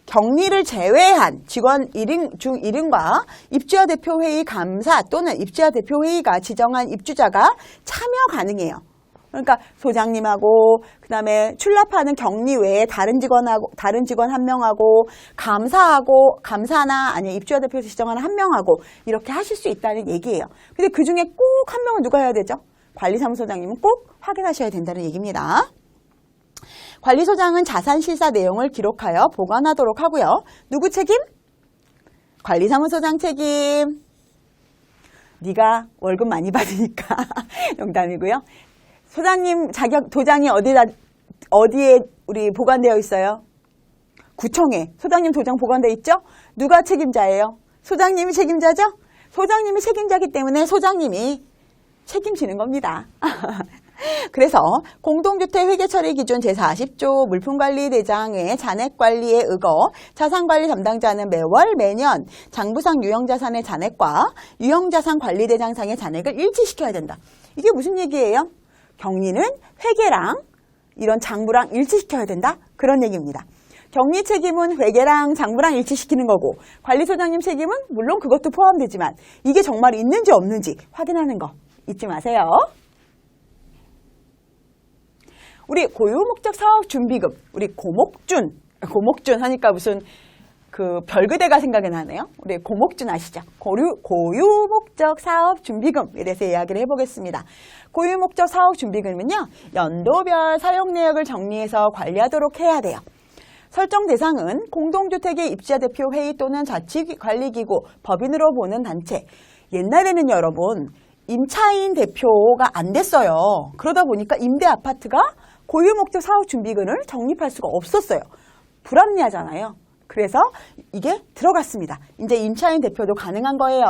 격리를 제외한 직원 1인 중 1인과 입주자 대표회의 감사 또는 입주자 대표회의가 지정한 입주자가 참여 가능해요. 그러니까 소장님하고 그다음에 출납하는 격리 외에 다른 직원 한 명하고 감사나 아니면 입주자 대표에서 지정하는 한 명하고 이렇게 하실 수 있다는 얘기예요. 근데 그 중에 꼭 한 명은 누가 해야 되죠? 관리사무소장님은 꼭 확인하셔야 된다는 얘기입니다. 관리소장은 자산 실사 내용을 기록하여 보관하도록 하고요. 누구 책임? 관리사무소장 책임. 네가 월급 많이 받으니까 농담이고요. 소장님 자격 도장이 어디에 우리 보관되어 있어요? 구청에 소장님 도장 보관되어 있죠? 누가 책임자예요? 소장님이 책임자죠? 소장님이 책임자이기 때문에 소장님이 책임지는 겁니다. 그래서 공동주택 회계처리 기준 제40조 물품관리대장의 잔액관리에 의거 자산관리 담당자는 매년 장부상 유형자산의 잔액과 유형자산관리대장상의 잔액을 일치시켜야 된다. 이게 무슨 얘기예요? 격리는 회계랑 이런 장부랑 일치시켜야 된다? 그런 얘기입니다. 격리 책임은 회계랑 장부랑 일치시키는 거고 관리소장님 책임은 물론 그것도 포함되지만 이게 정말 있는지 없는지 확인하는 거 잊지 마세요. 우리 고유목적 사업준비금, 우리 고목준 하니까 무슨 그 별그대가 생각이 나네요. 우리 고목준 아시죠? 고유목적 사업준비금에 대해서 이야기를 해보겠습니다. 고유목적 사업준비금은요, 연도별 사용 내역을 정리해서 관리하도록 해야 돼요. 설정 대상은 공동주택의 입주자 대표 회의 또는 자치관리기구, 법인으로 보는 단체. 옛날에는 여러분, 임차인 대표가 안 됐어요. 그러다 보니까 임대 아파트가 고유목적 사업준비금을 적립할 수가 없었어요. 불합리하잖아요. 그래서 이게 들어갔습니다. 이제 임차인 대표도 가능한 거예요.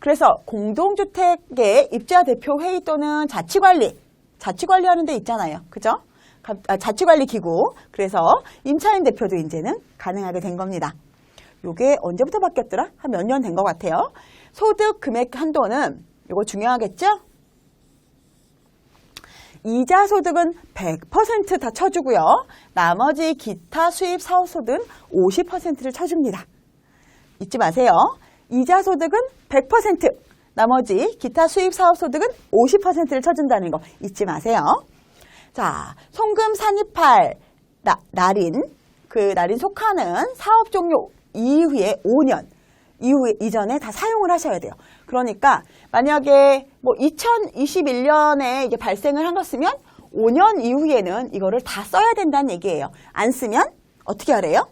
그래서 공동주택의 입주자 대표 회의 또는 자치관리하는 데 있잖아요. 그죠? 자치관리기구. 그래서 임차인 대표도 이제는 가능하게 된 겁니다. 이게 언제부터 바뀌었더라? 한 몇 년 된 것 같아요. 소득 금액 한도는 이거 중요하겠죠? 이자 소득은 100% 다 쳐주고요. 나머지 기타 수입 사업소득은 50%를 쳐줍니다. 잊지 마세요. 이자 소득은 100%, 나머지 기타 수입 사업소득은 50%를 쳐준다는 거 잊지 마세요. 자, 송금 산입할 날인, 그 날인 속하는 사업 종료 이후에 5년 이전에 다 사용을 하셔야 돼요. 그러니까 만약에 뭐 2021년에 이게 발생을 한 것이면 5년 이후에는 이거를 다 써야 된다는 얘기예요. 안 쓰면 어떻게 하래요?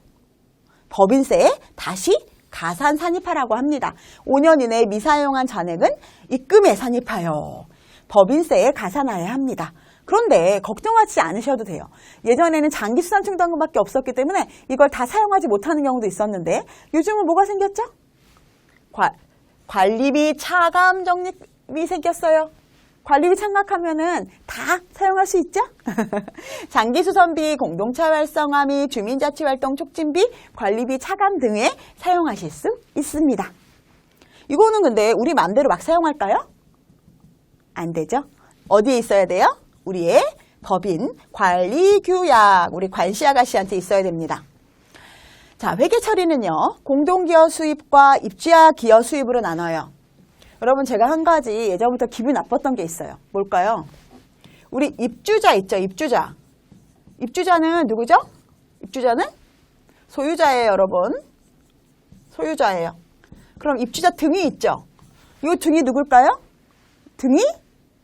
법인세에 다시 가산 산입하라고 합니다. 5년 이내에 미사용한 잔액은 입금에 산입하여 법인세에 가산하여야 합니다. 그런데 걱정하지 않으셔도 돼요. 예전에는 장기수산충당금밖에 없었기 때문에 이걸 다 사용하지 못하는 경우도 있었는데 요즘은 뭐가 생겼죠? 관리비 차감 적립이 생겼어요. 관리비 참각하면은 다 사용할 수 있죠? 장기수선비, 공동차 활성화 및 주민자치활동 촉진비, 관리비 차감 등에 사용하실 수 있습니다. 이거는 근데 우리 마음대로 막 사용할까요? 안 되죠? 어디에 있어야 돼요? 우리의 법인 관리규약, 우리 관시 아가씨한테 있어야 됩니다. 자, 회계 처리는요, 공동기여 수입과 입주자 기여 수입으로 나눠요. 여러분, 제가 한 가지 예전부터 기분 나빴던 게 있어요. 뭘까요? 우리 입주자 있죠, 입주자. 입주자는 누구죠? 입주자는 소유자예요, 여러분. 소유자예요. 그럼 입주자 등이 있죠. 이 등이 누굴까요? 등이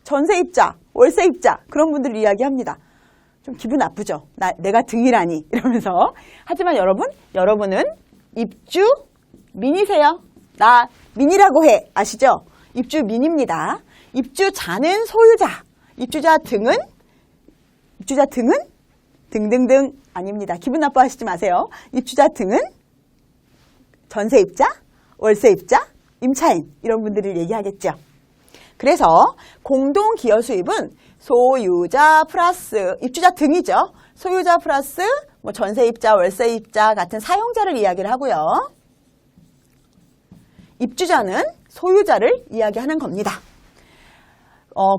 전세입자, 월세입자, 그런 분들 이야기합니다. 좀 기분 나쁘죠? 내가 등이라니 이러면서. 하지만 여러분은 입주민이세요. 나 민이라고 해. 아시죠? 입주민입니다. 입주자는 소유자. 입주자 등은 등등등 아닙니다. 기분 나빠하시지 마세요. 입주자 등은 전세입자, 월세입자, 임차인 이런 분들을 얘기하겠죠. 그래서 공동기여 수입은 소유자 플러스 입주자 등이죠. 소유자 플러스 뭐 전세입자, 월세입자 같은 사용자를 이야기를 하고요. 입주자는 소유자를 이야기하는 겁니다.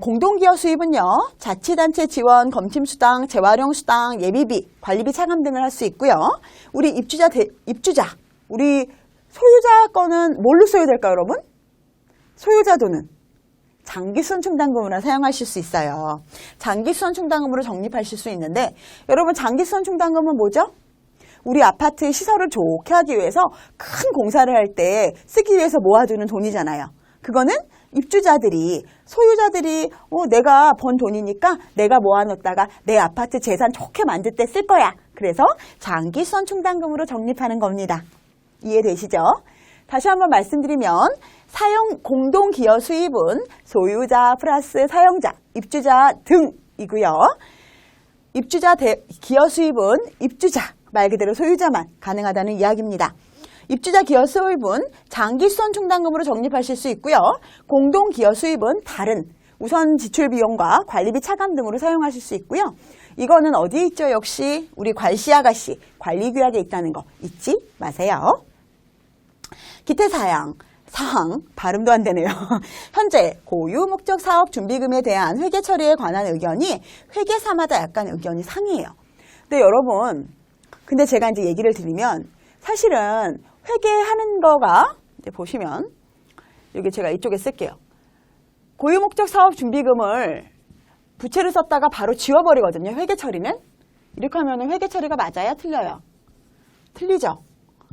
공동기여 수입은요, 자치단체 지원, 검침수당, 재활용수당, 예비비, 관리비 차감 등을 할 수 있고요. 우리 입주자, 우리 소유자 거는 뭘로 써야 될까요, 여러분? 소유자 돈은 장기수선충당금으로 사용하실 수 있어요. 장기수선충당금으로 적립하실 수 있는데, 여러분 장기수선충당금은 뭐죠? 우리 아파트 시설을 좋게 하기 위해서 큰 공사를 할 때 쓰기 위해서 모아두는 돈이잖아요. 그거는 입주자들이, 소유자들이 내가 번 돈이니까 내가 모아놓다가 내 아파트 재산 좋게 만들 때 쓸 거야. 그래서 장기수선충당금으로 적립하는 겁니다. 이해되시죠? 다시 한번 말씀드리면 공동기여 수입은 소유자 플러스 사용자, 입주자 등이고요. 입주자 기여 수입은 입주자, 말 그대로 소유자만 가능하다는 이야기입니다. 입주자 기여 수입은 장기수선충당금으로 적립하실 수 있고요. 공동기여 수입은 다른 우선 지출 비용과 관리비 차감 등으로 사용하실 수 있고요. 이거는 어디에 있죠? 역시 우리 관시 아가씨 관리규약에 있다는 거 잊지 마세요. 기태사항 발음도 안 되네요. 현재 고유 목적 사업 준비금에 대한 회계 처리에 관한 의견이 회계사마다 약간 의견이 상이에요. 근데 여러분, 근데 제가 이제 얘기를 드리면 사실은 회계하는 거가 이제 보시면 여기 제가 이쪽에 쓸게요. 고유 목적 사업 준비금을 부채를 썼다가 바로 지워버리거든요. 회계 처리는. 이렇게 하면 회계 처리가 맞아요? 틀려요? 틀리죠?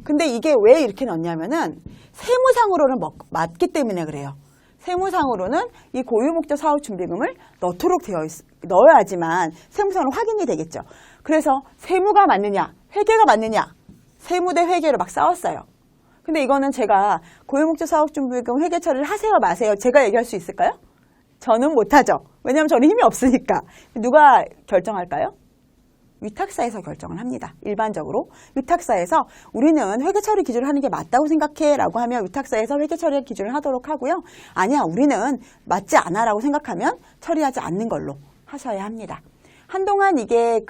근데 이게 왜 이렇게 넣냐면은 세무상으로는 맞기 때문에 그래요. 세무상으로는 이 고유목적 사업준비금을 넣어야지만 세무상으로 확인이 되겠죠. 그래서 세무가 맞느냐, 회계가 맞느냐, 세무 대 회계로 막 싸웠어요. 근데 이거는 제가 고유목적 사업준비금 회계 처리를 하세요, 마세요? 제가 얘기할 수 있을까요? 저는 못하죠. 왜냐하면 저는 힘이 없으니까. 누가 결정할까요? 위탁사에서 결정을 합니다. 일반적으로 위탁사에서 우리는 회계처리 기준을 하는 게 맞다고 생각해 라고 하면 위탁사에서 회계처리 기준을 하도록 하고요. 아니야, 우리는 맞지 않아 라고 생각하면 처리하지 않는 걸로 하셔야 합니다. 한동안 이게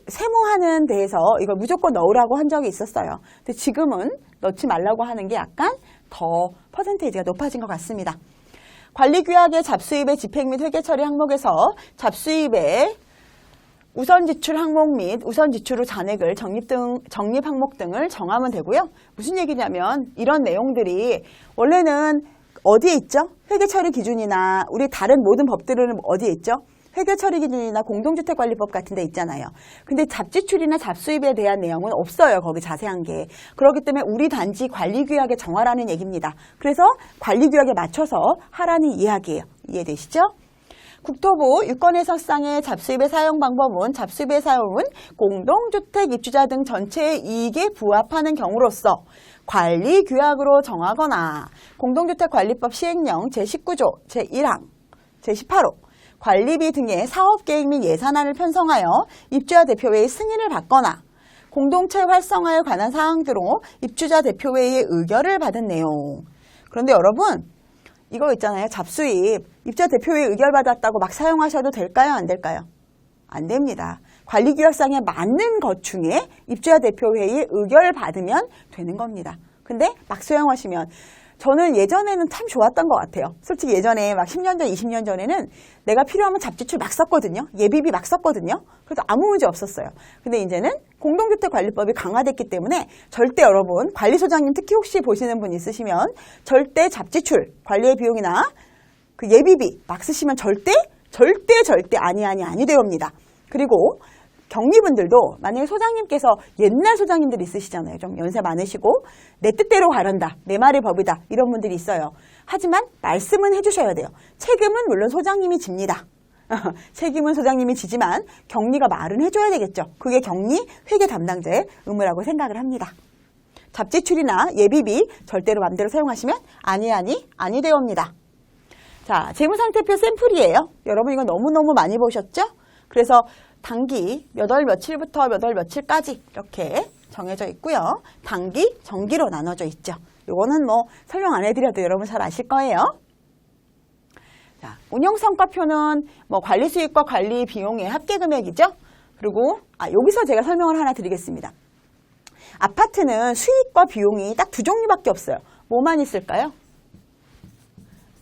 세무하는 데에서 이걸 무조건 넣으라고 한 적이 있었어요. 근데 지금은 넣지 말라고 하는 게 약간 더 퍼센테이지가 높아진 것 같습니다. 관리규약의 잡수입의 집행 및 회계처리 항목에서 잡수입의 우선 지출 항목 및 우선 지출 후 잔액을 적립 항목 등을 정하면 되고요. 무슨 얘기냐면 이런 내용들이 원래는 어디에 있죠? 회계처리 기준이나 우리 다른 모든 법들은 어디에 있죠? 회계처리 기준이나 공동주택관리법 같은 데 있잖아요. 근데 잡지출이나 잡수입에 대한 내용은 없어요. 거기 자세한 게. 그렇기 때문에 우리 단지 관리규약에 정하라는 얘기입니다. 그래서 관리규약에 맞춰서 하라는 이야기예요. 이해되시죠? 국토부 유권해석상의 잡수입의 사용 방법은 잡수입의 사용은 공동주택 입주자 등 전체의 이익에 부합하는 경우로서 관리 규약으로 정하거나 공동주택관리법 시행령 제19조 제1항 제18호 관리비 등의 사업계획 및 예산안을 편성하여 입주자 대표회의 승인을 받거나 공동체 활성화에 관한 사항들로 입주자 대표회의의 의결을 받은 내용. 그런데 여러분 이거 있잖아요. 잡수입 입주자 대표회의 의결 받았다고 막 사용하셔도 될까요? 안 될까요? 안 됩니다. 관리규약상에 맞는 것 중에 입주자 대표회의의 의결을 받으면 되는 겁니다. 근데 막 사용하시면 저는 예전에는 참 좋았던 것 같아요. 솔직히 예전에 막 10년 전, 20년 전에는 내가 필요하면 잡지출 막 썼거든요. 예비비 막 썼거든요. 그래서 아무 문제 없었어요. 근데 이제는 공동주택관리법이 강화됐기 때문에 절대 여러분, 관리소장님 특히 혹시 보시는 분 있으시면 절대 잡지출, 관리의 비용이나 그 예비비 막 쓰시면 절대 아니 되옵니다. 그리고 경리분들도 만약에 소장님께서 옛날 소장님들 있으시잖아요. 좀 연세 많으시고 내 뜻대로 가란다. 내 말이 법이다. 이런 분들이 있어요. 하지만 말씀은 해주셔야 돼요. 책임은 물론 소장님이 집니다. 책임은 소장님이 지지만 경리가 말은 해줘야 되겠죠. 그게 경리 회계 담당자의 의무라고 생각을 합니다. 잡지출이나 예비비 절대로 맘대로 사용하시면 아니 되옵니다. 자, 재무상태표 샘플이에요. 여러분 이거 너무너무 많이 보셨죠? 그래서 단기 몇 월 며칠부터 몇 월 며칠까지 이렇게 정해져 있고요. 단기, 정기로 나눠져 있죠. 이거는 뭐 설명 안 해드려도 여러분 잘 아실 거예요. 자, 운영성과표는 뭐 관리 수익과 관리 비용의 합계 금액이죠. 그리고 여기서 제가 설명을 하나 드리겠습니다. 아파트는 수익과 비용이 딱 두 종류밖에 없어요. 뭐만 있을까요?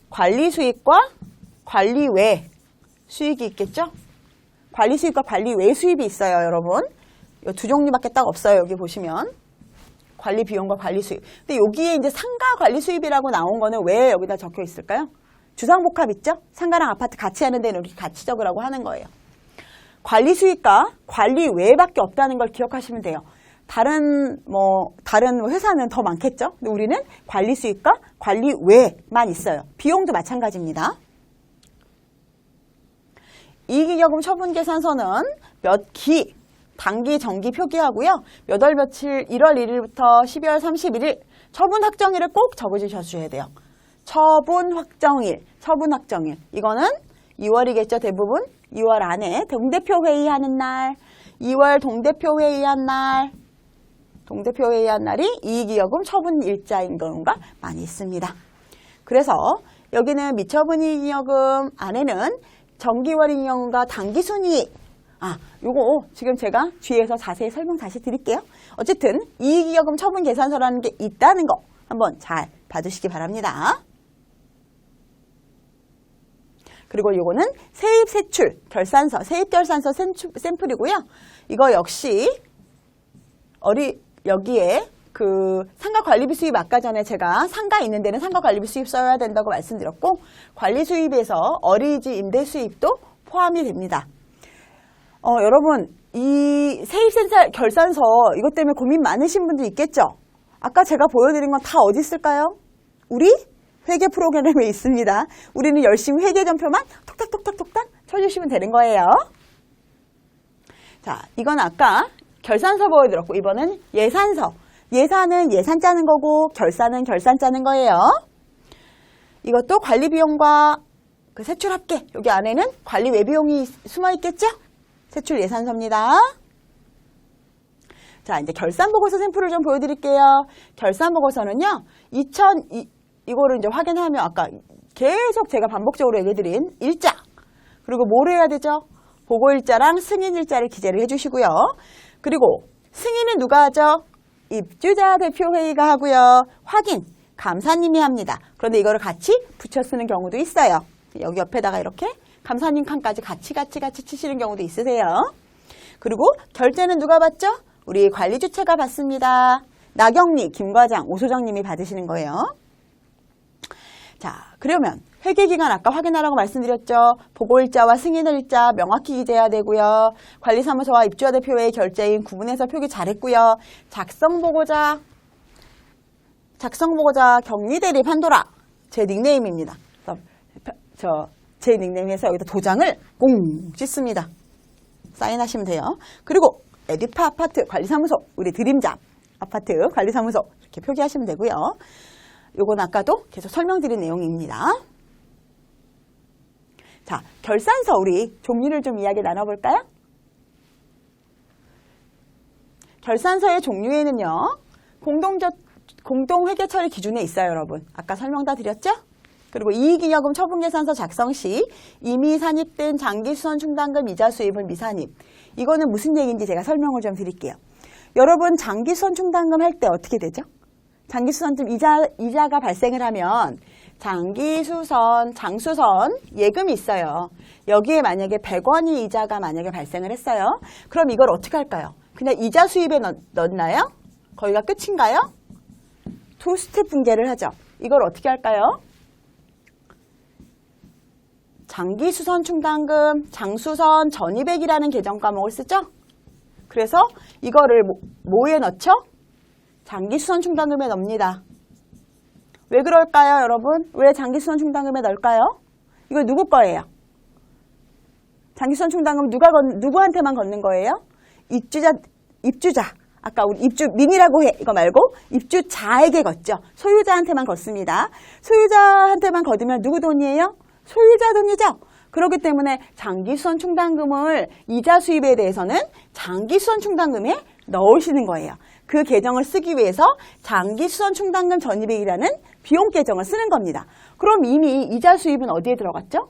관리 수익과 관리 외 수익이 있겠죠? 관리 수익과 관리 외 수입이 있어요, 여러분. 이 두 종류밖에 딱 없어요, 여기 보시면. 관리 비용과 관리 수입. 근데 여기에 이제 상가 관리 수입이라고 나온 거는 왜 여기다 적혀 있을까요? 주상복합 있죠? 상가랑 아파트 같이 하는 데는 이렇게 같이 적으라고 하는 거예요. 관리 수익과 관리 외밖에 없다는 걸 기억하시면 돼요. 다른 회사는 더 많겠죠? 근데 우리는 관리 수익과 관리 외만 있어요. 비용도 마찬가지입니다. 이익이익여금 처분계산서는 몇 기, 단기, 정기 표기하고요. 몇 월 며칠 1월 1일부터 12월 31일 처분 확정일을 꼭 적어주셔야 돼요. 처분 확정일. 이거는 2월이겠죠, 대부분. 2월 안에 동대표 회의하는 날, 2월 동대표 회의한 날, 동대표 회의한 날이 이익이익여금 처분 일자인 경우가 많이 있습니다. 그래서 여기는 미처분 이익이익여금 안에는 정기월인 경우가 단기순이익. 요거 지금 제가 뒤에서 자세히 설명 다시 드릴게요. 어쨌든 이익이익여금 처분 계산서라는 게 있다는 거 한번 잘 봐주시기 바랍니다. 그리고 요거는 세입 세출 결산서, 세입 결산서 샘플이고요. 이거 역시 여기에 그 상가 관리비 수입 아까 전에 제가 상가 있는 데는 상가 관리비 수입 써야 된다고 말씀드렸고 관리 수입에서 어린이집 임대 수입도 포함이 됩니다. 여러분 이 세입 결산서 이것 때문에 고민 많으신 분들 있겠죠? 아까 제가 보여드린 건 다 어디 있을까요? 우리 회계 프로그램에 있습니다. 우리는 열심히 회계 전표만 톡탁 쳐주시면 되는 거예요. 자, 이건 아까 결산서 보여드렸고 이번엔 예산서. 예산은 예산 짜는 거고 결산은 결산 짜는 거예요. 이것도 관리 비용과 그 세출 합계. 여기 안에는 관리 외비용이 숨어 있겠죠? 세출 예산서입니다. 자, 이제 결산 보고서 샘플을 좀 보여드릴게요. 결산 보고서는요, 이거를 이제 확인하면 아까 계속 제가 반복적으로 얘기해드린 일자. 그리고 뭘 해야 되죠? 보고일자랑 승인일자를 기재를 해주시고요. 그리고 승인은 누가 하죠? 입주자 대표회의가 하고요. 확인, 감사님이 합니다. 그런데 이거를 같이 붙여 쓰는 경우도 있어요. 여기 옆에다가 이렇게 감사님 칸까지 같이 치시는 경우도 있으세요. 그리고 결제는 누가 받죠? 우리 관리주체가 받습니다. 나경리, 김과장, 오소장님이 받으시는 거예요. 자, 그러면 회계기간 아까 확인하라고 말씀드렸죠. 보고일자와 승인일자 명확히 기재해야 되고요. 관리사무소와 입주자 대표회의 결제인 구분해서 표기 잘했고요. 작성보고자 경리대리 판도라 제 닉네임입니다. 제 닉네임 해서 여기다 도장을 꽁 찍습니다. 사인하시면 돼요. 그리고 에디파 아파트 관리사무소, 우리 드림잡 아파트 관리사무소 이렇게 표기하시면 되고요. 요건 아까도 계속 설명드린 내용입니다. 자, 결산서 우리 종류를 좀 이야기 나눠볼까요? 결산서의 종류에는요, 공동회계 처리 기준에 있어요, 여러분. 아까 설명 다 드렸죠? 그리고 이익잉여금 처분계산서 작성 시 이미 산입된 장기수선 충당금 이자 수입은 미산입. 이거는 무슨 얘기인지 제가 설명을 좀 드릴게요. 여러분, 장기수선 충당금 할 때 어떻게 되죠? 장기수선 이자가 발생을 하면 장기수선, 장수선 예금이 있어요. 여기에 만약에 100원이 이자가 만약에 발생을 했어요. 그럼 이걸 어떻게 할까요? 그냥 이자 수입에 넣나요? 거기가 끝인가요? 두 스텝 분계를 하죠. 이걸 어떻게 할까요? 장기수선 충당금, 장수선 전입액이라는 계정 과목을 쓰죠? 그래서 이거를 뭐에 넣죠? 장기수선 충당금에 넣습니다. 왜 그럴까요, 여러분? 왜 장기수선 충당금에 넣을까요? 이거 누구 거예요? 장기수선 충당금 누구한테만 걷는 거예요? 입주자. 아까 우리 입주민이라고 해. 이거 말고 입주자에게 걷죠. 소유자한테만 걷습니다. 소유자한테만 걷으면 누구 돈이에요? 소유자 돈이죠. 그렇기 때문에 장기수선 충당금을 이자 수입에 대해서는 장기수선 충당금에 넣으시는 거예요. 그 계정을 쓰기 위해서 장기수선 충당금 전입액이라는 비용 계정을 쓰는 겁니다. 그럼 이미 이자 수입은 어디에 들어갔죠?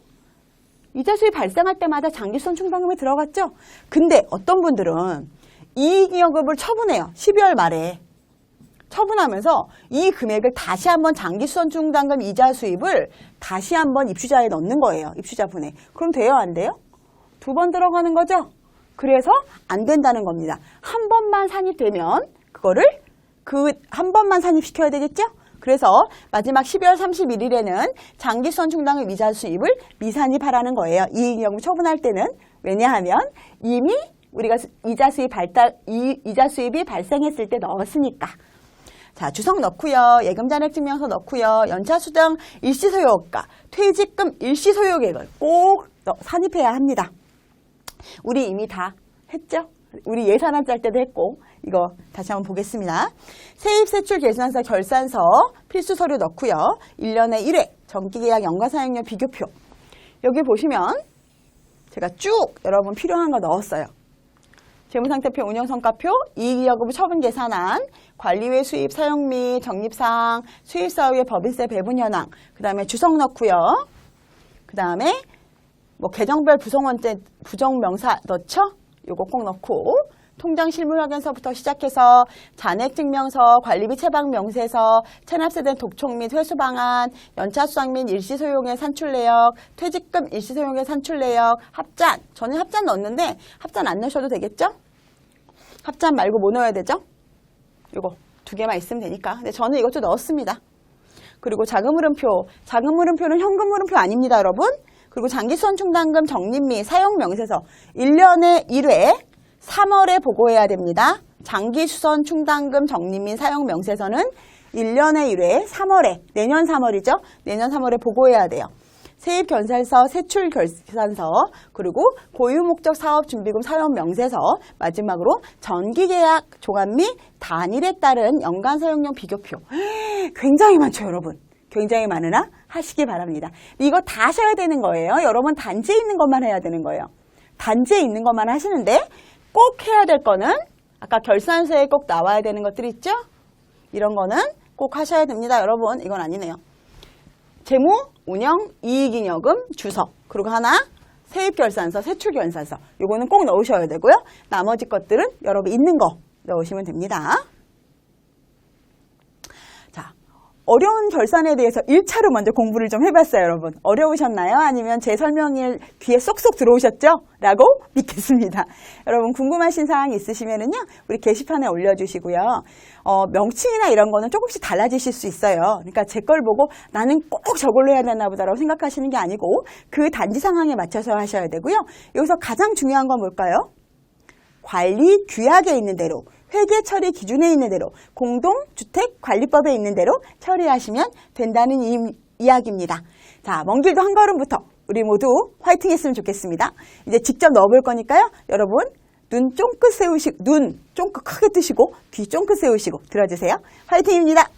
이자 수입 발생할 때마다 장기수선 충당금에 들어갔죠? 근데 어떤 분들은 이익잉여금을 처분해요. 12월 말에. 처분하면서 이 금액을 다시 한번 장기수선 충당금 이자 수입을 다시 한번 입주자에 넣는 거예요. 입주자분에. 그럼 돼요? 안 돼요? 2번 들어가는 거죠? 그래서 안 된다는 겁니다. 한 번만 산입되면 그거를 한 번만 산입시켜야 되겠죠? 그래서 마지막 12월 31일에는 장기수선 충당금 이자 수입을 미산입하라는 거예요. 이익잉여금 처분할 때는. 왜냐하면 이미 우리가 이자 수입이 발생했을 때 넣었으니까. 자, 주석 넣고요. 예금 잔액 증명서 넣고요. 연차 수당 일시 소요가, 퇴직금 일시 소요액을 꼭 산입해야 합니다. 우리 이미 다 했죠? 우리 예산안 짤 때도 했고, 이거 다시 한번 보겠습니다. 세입세출 계산서 결산서 필수 서류 넣고요. 1년에 1회 정기계약 연간사용료 비교표. 여기 보시면 제가 쭉 여러분 필요한 거 넣었어요. 재무상태표, 운영성과표, 이익잉여금 처분 계산안, 관리외 수입 사용 및 적립사항, 수입사후의 법인세 배분 현황, 그 다음에 주석 넣고요. 그 다음에 뭐 계정별 부정명사 넣죠? 요거 꼭 넣고, 통장 실물 확인서부터 시작해서 잔액증명서, 관리비 채방 명세서, 체납세된 독촉 및 회수 방안, 연차 수당 및 일시 소용의 산출 내역, 퇴직금 일시 소용의 산출 내역, 합잔. 저는 합잔 넣었는데 합잔 안 넣으셔도 되겠죠? 합잔 말고 뭐 넣어야 되죠? 이거 2개만 있으면 되니까. 근데 저는 이것도 넣었습니다. 그리고 자금흐름표. 자금흐름표는 현금흐름표 아닙니다, 여러분. 그리고 장기수선 충당금 적립 및 사용 명세서 1년에 1회 3월에 보고해야 됩니다. 장기수선 충당금 적립 및 사용 명세서는 1년에 1회 3월에, 내년 3월이죠. 내년 3월에 보고해야 돼요. 세입결산서, 세출결산서, 그리고 고유목적 사업준비금 사용명세서, 마지막으로 정기계약 종합 및 단일에 따른 연간사용용 비교표. 굉장히 많죠, 여러분. 굉장히 많으나 하시기 바랍니다. 이거 다 하셔야 되는 거예요. 여러분 단지에 있는 것만 해야 되는 거예요. 단지에 있는 것만 하시는데 꼭 해야 될 거는 아까 결산서에 꼭 나와야 되는 것들 있죠? 이런 거는 꼭 하셔야 됩니다. 여러분 이건 아니네요. 재무, 운영, 이익잉여금, 주석, 그리고 하나 세입결산서, 세출결산서. 요거는 꼭 넣으셔야 되고요. 나머지 것들은 여러분 있는 거 넣으시면 됩니다. 자, 어려운 결산에 대해서 1차로 먼저 공부를 좀 해봤어요, 여러분. 어려우셨나요? 아니면 제 설명이 귀에 쏙쏙 들어오셨죠? 라고 믿겠습니다. 여러분 궁금하신 사항이 있으시면은요, 우리 게시판에 올려주시고요. 명칭이나 이런 거는 조금씩 달라지실 수 있어요. 그러니까 제 걸 보고 나는 꼭 저걸로 해야 되나 보다라고 생각하시는 게 아니고 그 단지 상황에 맞춰서 하셔야 되고요. 여기서 가장 중요한 건 뭘까요? 관리 규약에 있는 대로, 회계 처리 기준에 있는 대로, 공동주택관리법에 있는 대로 처리하시면 된다는 이야기입니다. 자, 먼 길도 한 걸음부터 우리 모두 화이팅 했으면 좋겠습니다. 이제 직접 넣어볼 거니까요. 여러분 눈 쫑긋 세우시고 눈 쫑긋 크게 뜨시고 귀 쫑긋 세우시고 들어주세요. 화이팅입니다.